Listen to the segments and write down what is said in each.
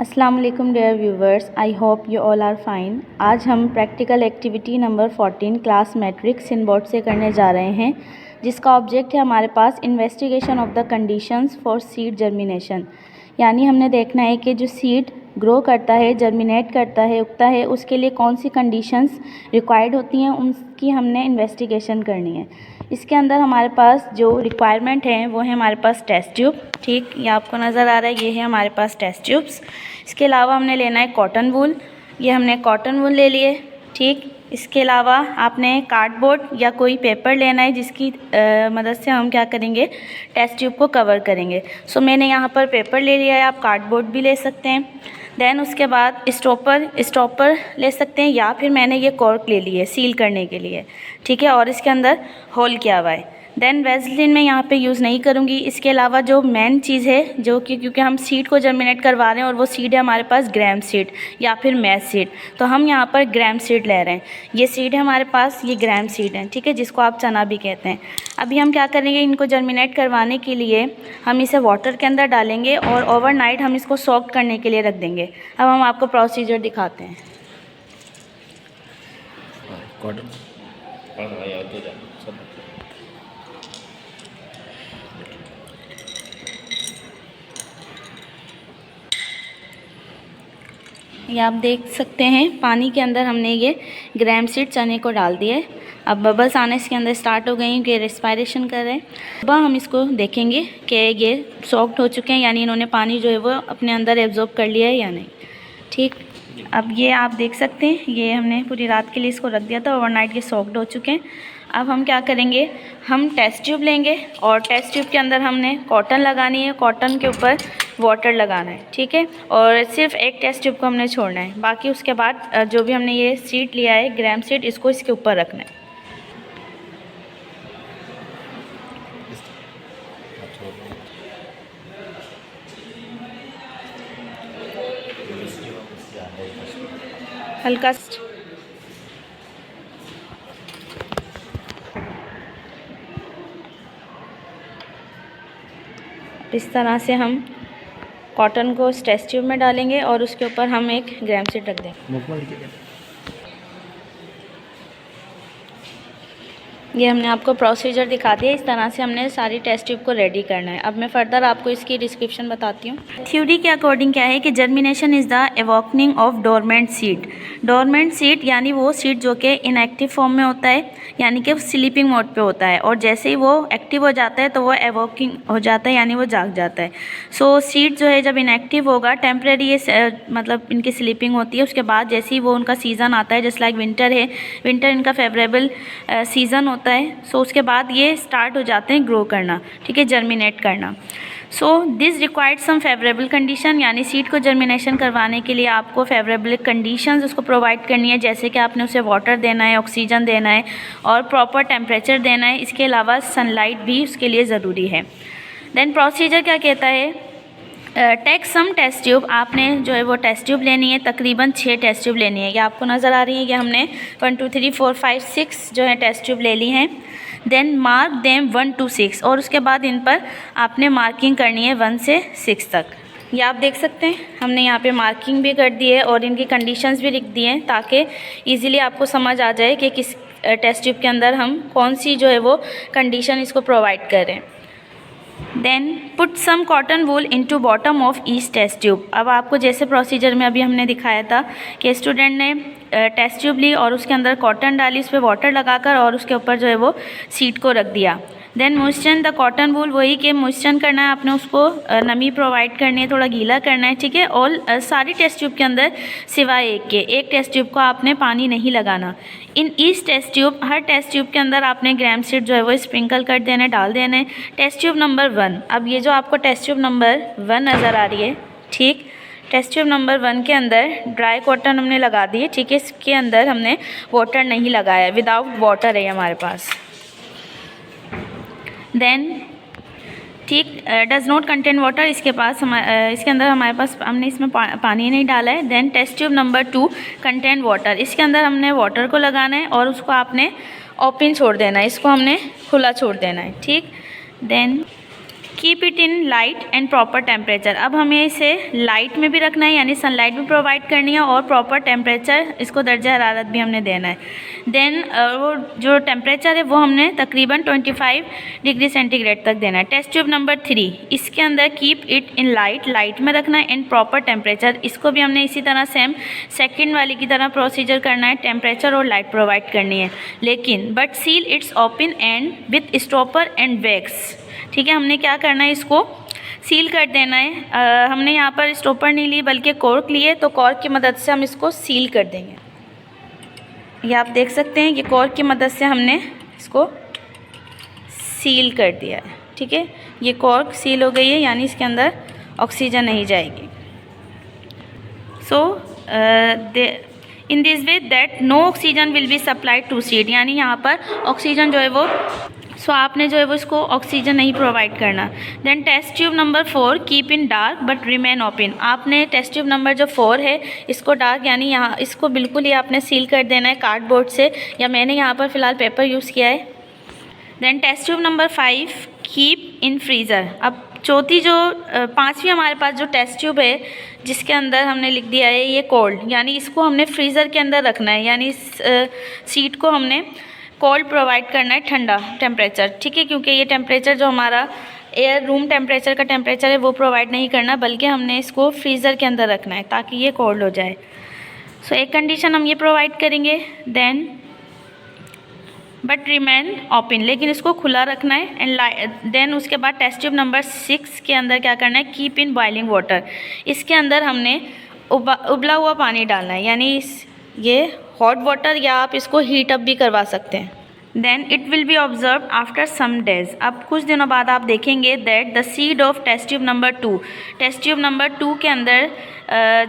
अस्सलाम वालेकुम dear viewers, I hope you all are fine. आज हम practical activity number 14 class matrix सिनबोर्ड से करने जा रहे हैं, जिसका ऑब्जेक्ट है हमारे पास investigation of the conditions for seed germination. यानी हमने देखना है कि जो सीड ग्रो करता है, जर्मिनेट करता है, उगता है, उसके लिए कौन सी कंडीशंस रिक्वायर्ड होती हैं, उनकी हमने इन्वेस्टिगेशन करनी है। इसके अंदर हमारे पास जो रिक्वायरमेंट है वो है हमारे पास टेस्ट ट्यूब। ठीक, ये आपको नज़र आ रहा है, ये है हमारे पास टेस्ट ट्यूब्स। इसके अलावा हमने लेना है कॉटन वूल, ये हमने कॉटन वूल ले लिए। ठीक, इसके अलावा आपने कार्डबोर्ड या कोई पेपर लेना है जिसकी मदद से हम क्या करेंगे, टेस्ट ट्यूब को कवर करेंगे। मैंने यहाँ पर पेपर ले लिया है, आप कार्डबोर्ड भी ले सकते हैं। देन उसके बाद स्टॉपर ले सकते हैं, या फिर मैंने ये कॉर्क ले ली है सील करने के लिए। ठीक है, और इसके अंदर होल किया हुआ है। देन वेज़लिन मैं यहाँ पे यूज़ नहीं करूँगी। इसके अलावा जो मेन चीज़ है, जो कि क्योंकि हम सीड को जर्मिनेट करवा रहे हैं और वो सीड है हमारे पास ग्राम सीड या फिर मैश सीड, तो हम यहाँ पर ग्राम सीड ले रहे हैं। ये सीड है हमारे पास, ये ग्राम सीड है। ठीक है, जिसको आप चना भी कहते हैं। अभी हम क्या करेंगे, इनको जर्मिनेट करवाने के लिए हम इसे वाटर के अंदर डालेंगे और ओवरनाइट हम इसको सॉक करने के लिए रख देंगे। अब हम आपको प्रोसीजर दिखाते हैं। ये आप देख सकते हैं, पानी के अंदर हमने ये ग्राम सीड चने को डाल दिए। अब बबल्स आने इसके अंदर स्टार्ट हो गई कि रेस्पायरेशन कर रहे हैं। अब हम इसको देखेंगे कि ये सॉफ्ट हो चुके हैं, यानी इन्होंने पानी जो है वो अपने अंदर एब्जॉर्ब कर लिया है या नहीं। ठीक, अब ये आप देख सकते हैं, ये हमने पूरी रात के लिए इसको रख दिया था, ओवरनाइट ये सॉफ्ट हो चुके हैं। अब हम क्या करेंगे, हम टेस्ट ट्यूब लेंगे और टेस्ट ट्यूब के अंदर हमने कॉटन लगानी है, कॉटन के ऊपर वाटर लगाना है। ठीक है, और सिर्फ एक टेस्ट ट्यूब को हमने छोड़ना है, बाकी उसके बाद जो भी हमने ये सीड लिया है ग्राम सीड, इसको इसके ऊपर रखना है। हल्का इस तरह से हम कॉटन को टेस्ट ट्यूब में डालेंगे और उसके ऊपर हम एक ग्राम सीड रख देंगे। ये हमने आपको प्रोसीजर दिखा दिया। इस तरह से हमने सारी टेस्ट ट्यूब को रेडी करना है। अब मैं फर्दर आपको इसकी डिस्क्रिप्शन बताती हूँ। थ्योरी के अकॉर्डिंग क्या है कि germination is the awakening of dormant seed. Dormant seed यानी वो सीड जो कि इनएक्टिव फॉर्म में होता है, यानी कि स्लीपिंग मोड पे होता है, और जैसे ही वो एक्टिव हो जाता है तो वो एवॉकिंग हो जाता है, यानी वो जाग जाता है। सीड जो है जब इनएक्टिव होगा, टेम्परेरी ये मतलब इनकी स्लीपिंग होती है। उसके बाद जैसे ही वो उनका सीज़न आता है, जैसे लाइक विंटर है, विंटर इनका फेवरेबल सीज़न होता है। उसके बाद ये स्टार्ट हो जाते हैं ग्रो करना। ठीक है, जर्मिनेट करना। This required some favourable condition, यानी सीड को जर्मिनेशन करवाने के लिए आपको फेवरेबल कंडीशंस उसको प्रोवाइड करनी है, जैसे कि आपने उसे वाटर देना है, ऑक्सीजन देना है और प्रॉपर टेम्परेचर देना है। इसके अलावा सनलाइट भी उसके लिए ज़रूरी है। देन प्रोसीजर क्या कहता है, टेक सम टेस्ट ट्यूब, आपने जो है वो टेस्ट ट्यूब लेनी है, तकरीबन 6 टेस्ट ट्यूब लेनी है। ये आपको नज़र आ रही है, ये हमने 1 2 3 4 5 6 जो है टेस्ट ट्यूब ले ली हैं। देन मार्क देम 1 to 6, और उसके बाद इन पर आपने मार्किंग करनी है 1 से 6 तक। ये आप देख सकते हैं, हमने यहाँ पे मार्किंग भी कर दी है और इनकी कंडीशंस भी लिख दी हैं, ताकि ईज़िली आपको समझ आ जाए कि किस टेस्ट ट्यूब के अंदर हम कौन सी जो है वो कंडीशन इसको प्रोवाइड करें। Then put some cotton wool into bottom of each test tube. अब आपको जैसे प्रोसीजर में अभी हमने दिखाया था कि स्टूडेंट ने टेस्ट ट्यूब ली और उसके अंदर कॉटन डाली, उस पर वाटर लगाकर, और उसके ऊपर जो है वो सीड को रख दिया। Then moisture the cotton wool, वही कि मॉइस्चर करना है आपने, उसको नमी प्रोवाइड करनी है, थोड़ा गीला करना है। ठीक है, और सारी टेस्ट ट्यूब के अंदर सिवाय एक टेस्ट ट्यूब को आपने पानी नहीं लगाना। इन ईच टेस्ट ट्यूब, हर टेस्ट ट्यूब के अंदर आपने ग्राम सीड जो है वो स्प्रिंकल कर देना है, डाल देना है। टेस्ट ट्यूब नंबर 1, अब ये जो आपको टेस्ट ट्यूब नंबर 1 नज़र आ रही है, ठीक, टेस्ट ट्यूब नंबर 1 के अंदर ड्राई कॉटन हमने लगा दी है। ठीक है, इसके अंदर हमने वाटर नहीं लगाया, विदाउट वाटर है हमारे पास। देन ठीक, डज़ नॉट कंटेन वाटर, इसके अंदर हमारे पास हमने इसमें पानी नहीं डाला है। Then test tube number 2 contain water, इसके अंदर हमने वाटर को लगाना है और उसको आपने ओपन छोड़ देना है, इसको हमने खुला छोड़ देना है। ठीक, then keep it in light and proper temperature. अब हमें इसे लाइट में भी रखना है, यानी सनलाइट भी प्रोवाइड करनी है, और प्रॉपर टेम्परेचर, इसको दर्जा हरारत भी हमने देना है। देन वो जो टेम्परेचर है वो हमने तकरीबन 25 डिग्री सेंटीग्रेड तक देना है। टेस्ट ट्यूब नंबर 3, इसके अंदर कीप इट इन लाइट में रखना है, एंड प्रॉपर टेम्परेचर, इसको भी हमने इसी तरह सेम सेकेंड वाली की तरह प्रोसीजर करना है, टेम्परेचर और लाइट प्रोवाइड करनी है। लेकिन but seal it's open and with stopper and wax. ठीक है, हमने क्या करना है, इसको सील कर देना है। हमने यहाँ पर स्टॉपर नहीं ली बल्कि कॉर्क लिए, तो कॉर्क की मदद से हम इसको सील कर देंगे। ये आप देख सकते हैं कि कॉर्क की मदद से हमने इसको सील कर दिया है। ठीक है, ये कॉर्क सील हो गई है, यानी इसके अंदर ऑक्सीजन नहीं जाएगी। So in this way that no oxygen will be supplied to seed, यानी यहाँ पर ऑक्सीजन जो है वो आपने जो है वो इसको ऑक्सीजन नहीं प्रोवाइड करना। Then test tube number 4, keep in dark but remain open. आपने टेस्ट ट्यूब नंबर जो 4 है इसको डार्क, यानी यहाँ इसको बिल्कुल ही आपने सील कर देना है कार्डबोर्ड से, या मैंने यहाँ पर फ़िलहाल पेपर यूज़ किया है। Then test tube number 5, keep in freezer. अब चौथी जो 5वीं हमारे पास जो टेस्ट ट्यूब है जिसके अंदर हमने लिख दिया है ये कोल्ड, यानी इसको हमने फ्रीज़र के अंदर रखना है, यानी इस सीट को हमने कोल्ड प्रोवाइड करना है, ठंडा टेम्परेचर। ठीक है, क्योंकि ये टेम्परेचर जो हमारा एयर रूम टेम्परेचर का टेम्परेचर है वो प्रोवाइड नहीं करना, बल्कि हमने इसको फ्रीज़र के अंदर रखना है ताकि ये कोल्ड हो जाए। सो एक कंडीशन हम ये प्रोवाइड करेंगे। देन बट रिमेन ओपन, लेकिन इसको खुला रखना है। एंड देन उसके बाद टेस्ट ट्यूब नंबर 6 के अंदर क्या करना है, कीप इन बॉइलिंग वाटर। इसके अंदर हमने उबला हुआ पानी डालना है, यानी ये हॉट वाटर, या आप इसको हीट अप भी करवा सकते हैं। Then it will be observe after some days. अब कुछ दिनों बाद आप देखेंगे that the seed of test tube number 2, test tube number 2 के अंदर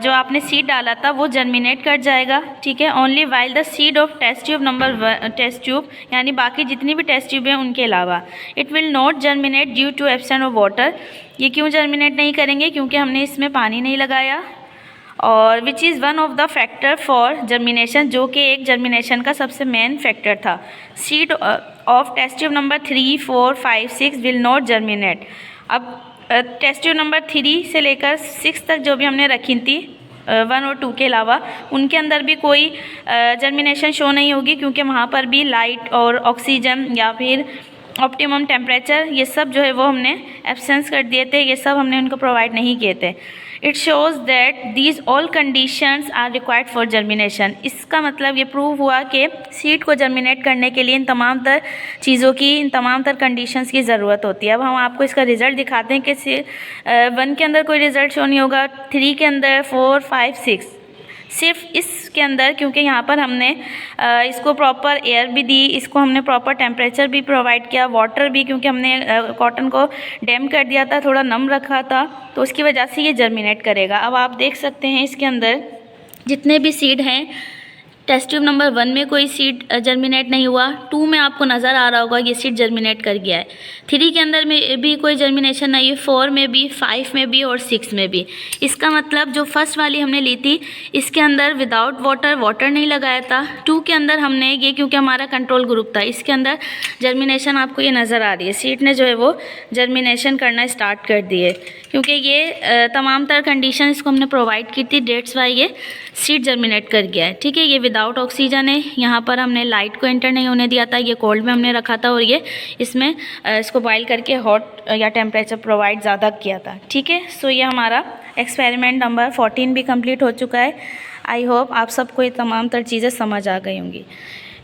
जो आपने सीड डाला था वो जर्मिनेट कर जाएगा। ठीक है, only while the seed of test tube number test tube, यानी बाकी जितनी भी टेस्ट ट्यूब हैं उनके अलावा, it will not germinate due to absence of water. ये क्यों जर्मिनेट नहीं करेंगे, क्योंकि हमने इसमें पानी नहीं लगाया, और which is one of the factor for germination, जो कि एक जर्मिनेशन का सबसे मेन फैक्टर था। Seed of test tube number 3, 4, 5, 6 will not germinate. अब टेस्ट ट्यूब नंबर 3 से लेकर 6 तक जो भी हमने रखी थी 1 और 2 के अलावा, उनके अंदर भी कोई जर्मिनेशन शो नहीं होगी, क्योंकि वहाँ पर भी लाइट और ऑक्सीजन या फिर ऑप्टिमम टेम्परेचर ये सब जो है वो हमने एब्सेंस कर दिए थे, ये सब हमने उनको प्रोवाइड नहीं किए थे। It shows that these all conditions are required for germination. इसका मतलब ये प्रूव हुआ कि सीड को जर्मिनेट करने के लिए इन तमाम तर चीज़ों की, इन तमाम तर कंडीशंस की ज़रूरत होती है। अब हम आपको इसका रिज़ल्ट दिखाते हैं कि 1 के अंदर कोई रिज़ल्ट शो नहीं होगा, 3 के अंदर, 4, 5, 6 सिर्फ इसके अंदर, क्योंकि यहाँ पर हमने इसको प्रॉपर एयर भी दी, इसको हमने प्रॉपर टेम्परेचर भी प्रोवाइड किया, वाटर भी, क्योंकि हमने कॉटन को डैम कर दिया था, थोड़ा नम रखा था, तो उसकी वजह से ये जर्मिनेट करेगा। अब आप देख सकते हैं इसके अंदर जितने भी सीड हैं, टेस्ट ट्यूब नंबर 1 में कोई सीड जर्मिनेट नहीं हुआ, 2 में आपको नज़र आ रहा होगा ये सीड जर्मिनेट कर गया है, 3 के अंदर में भी कोई जर्मिनेशन नहीं है, 4 में भी, 5 में भी और 6 में भी। इसका मतलब जो फर्स्ट वाली हमने ली थी इसके अंदर विदाउट वाटर नहीं लगाया था। 2 के अंदर हमने ये, क्योंकि हमारा कंट्रोल ग्रुप था, इसके अंदर जर्मिनेशन आपको ये नज़र आ रही है, सीड ने जो है वो जर्मिनेशन करना स्टार्ट कर दिए, क्योंकि ये तमाम तर कंडीशन इसको हमने प्रोवाइड की थी, डेट्स वाई ये सीड जर्मिनेट कर गया है। ठीक है, ये विदाउट ऑक्सीजन है, यहाँ पर हमने लाइट को एंटर नहीं होने दिया था, ये कोल्ड में हमने रखा था, और ये इसमें इसको बॉयल करके हॉट या टेम्परेचर प्रोवाइड ज़्यादा किया था। ठीक है, सो ये हमारा एक्सपेरिमेंट नंबर 14 भी कंप्लीट हो चुका है। आई होप आप सबको ये तमाम तर चीज़ें समझ आ गई होंगी।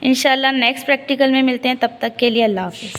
इंशाल्लाह नेक्स्ट प्रैक्टिकल में मिलते हैं, तब तक के लिए अल्लाह हाफ़िज़।